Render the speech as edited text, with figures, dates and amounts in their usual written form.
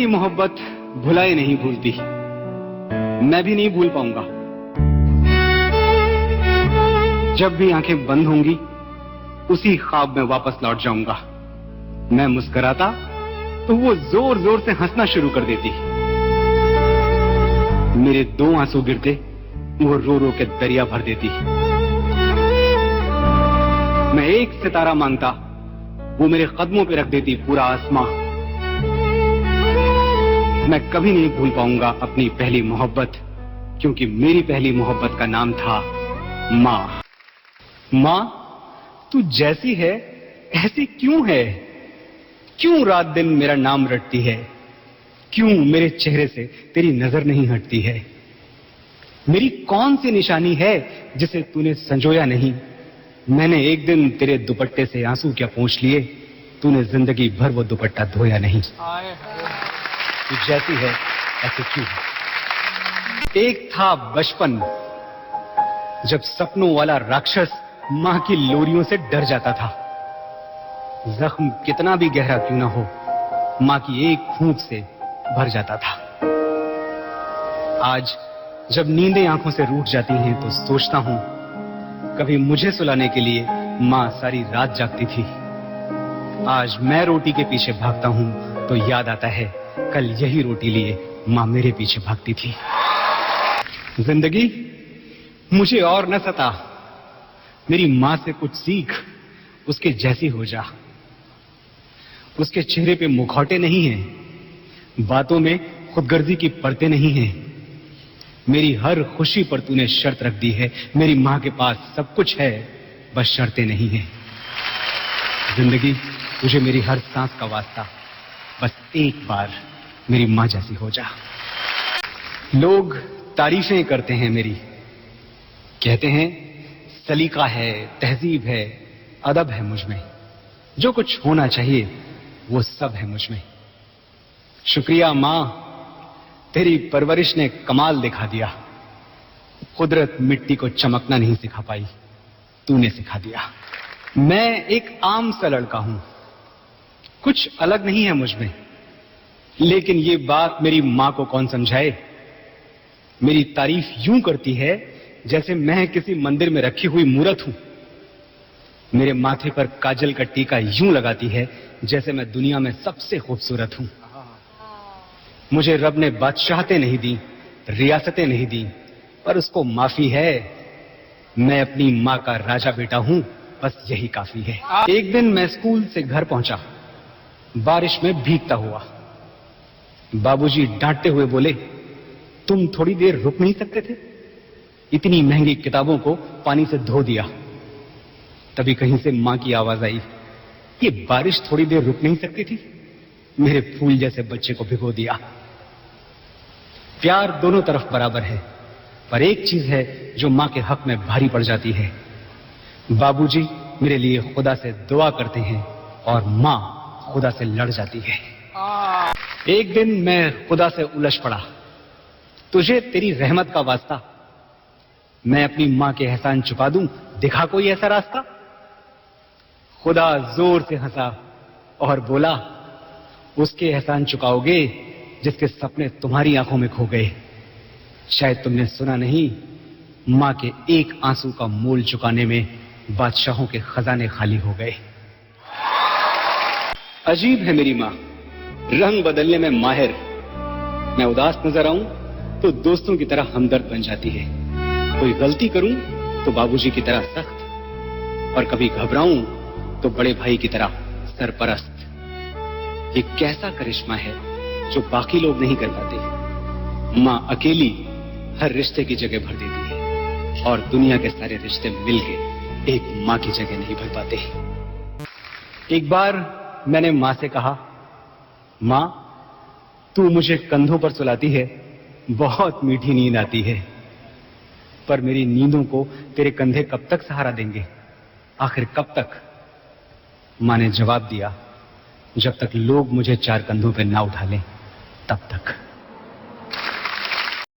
पहली मोहब्बत भुलाए नहीं भूलती, मैं भी नहीं भूल पाऊंगा। जब भी आंखें बंद होंगी उसी ख्वाब में वापस लौट जाऊंगा। मैं मुस्कुराता तो वो जोर जोर से हंसना शुरू कर देती। मेरे 2 आंसू गिरते वो रो रो के दरिया भर देती। मैं एक सितारा मांगता, वो मेरे कदमों पे रख देती पूरा आसमां। मैं कभी नहीं भूल पाऊंगा अपनी पहली मोहब्बत, क्योंकि मेरी पहली मोहब्बत का नाम था मां। मां, तू जैसी है ऐसी क्यों है? क्यों रात दिन मेरा नाम रटती है? क्यों मेरे चेहरे से तेरी नजर नहीं हटती है? मेरी कौन सी निशानी है जिसे तूने संजोया नहीं? मैंने एक दिन तेरे दुपट्टे से आंसू क्या पोंछ लिए, तूने जिंदगी भर वो दुपट्टा धोया नहीं। तू जैसी है ऐसे क्यों है? एक था बचपन जब सपनों वाला राक्षस मां की लोरियों से डर जाता था। जख्म कितना भी गहरा क्यों ना हो, मां की एक फूंक से भर जाता था। आज जब नींदें आंखों से रूठ जाती हैं तो सोचता हूं, कभी मुझे सुलाने के लिए मां सारी रात जागती थी। आज मैं रोटी के पीछे भागता हूं तो याद आता है, कल यही रोटी लिए मां मेरे पीछे भागती थी। जिंदगी मुझे और न सता, मेरी मां से कुछ सीख, उसके जैसी हो जा। उसके चेहरे पे मुखौटे नहीं हैं, बातों में खुदगर्जी की परतें नहीं हैं। मेरी हर खुशी पर तूने शर्त रख दी है। मेरी मां के पास सब कुछ है, बस शर्तें नहीं हैं। जिंदगी तुझे मेरी हर सांस का वास्ता, बस एक बार मेरी मां जैसी हो जा। लोग तारीफें करते हैं मेरी, कहते हैं सलीका है, तहजीब है, अदब है मुझ में, जो कुछ होना चाहिए वो सब है मुझ में। शुक्रिया मां, तेरी परवरिश ने कमाल दिखा दिया। कुदरत मिट्टी को चमकना नहीं सिखा पाई, तूने सिखा दिया। मैं एक आम सा लड़का हूं, कुछ अलग नहीं है मुझ में, लेकिन ये बात मेरी मां को कौन समझाए। मेरी तारीफ यूं करती है जैसे मैं किसी मंदिर में रखी हुई मूरत हूं। मेरे माथे पर काजल का टीका यूं लगाती है जैसे मैं दुनिया में सबसे खूबसूरत हूं। मुझे रब ने बादशाहतें नहीं दी, रियासतें नहीं दी, पर उसको माफी है। मैं अपनी मां का राजा बेटा हूं, बस यही काफी है। एक दिन मैं स्कूल से घर पहुंचा, बारिश में भीगता हुआ। बाबूजी डांटते हुए बोले, तुम थोड़ी देर रुक नहीं सकते थे? इतनी महंगी किताबों को पानी से धो दिया। तभी कहीं से मां की आवाज आई, ये बारिश थोड़ी देर रुक नहीं सकती थी? मेरे फूल जैसे बच्चे को भिगो दिया। प्यार दोनों तरफ बराबर है, पर एक चीज है जो मां के हक में भारी पड़ जाती है। बाबूजी मेरे लिए खुदा से दुआ करते हैं और मां खुदा से लड़ जाती है। एक दिन मैं खुदा से उलझ पड़ा, तुझे तेरी रहमत का वास्ता, मैं अपनी मां के एहसान चुका दूं, दिखा कोई ऐसा रास्ता। खुदा जोर से हंसा और बोला, उसके एहसान चुकाओगे जिसके सपने तुम्हारी आंखों में खो गए। शायद तुमने सुना नहीं, मां के एक आंसू का मोल चुकाने में बादशाहों के खजाने खाली हो गए। अजीब है मेरी मां, रंग बदलने में माहिर। मैं उदास नजर आऊं तो दोस्तों की तरह हमदर्द बन जाती है। कोई गलती करूं तो बाबूजी की तरह सख्त, और कभी घबराऊं तो बड़े भाई की तरह सरपरस्त। ये कैसा करिश्मा है जो बाकी लोग नहीं कर पाते। मां अकेली हर रिश्ते की जगह भर देती है, और दुनिया के सारे रिश्ते मिलके एक मां की जगह नहीं भर पाते। एक बार मैंने मां से कहा, मां तू मुझे कंधों पर सुलाती है, बहुत मीठी नींद आती है, पर मेरी नींदों को तेरे कंधे कब तक सहारा देंगे? आखिर कब तक? मां ने जवाब दिया, जब तक लोग मुझे 4 कंधों पे ना उठा लें तब तक।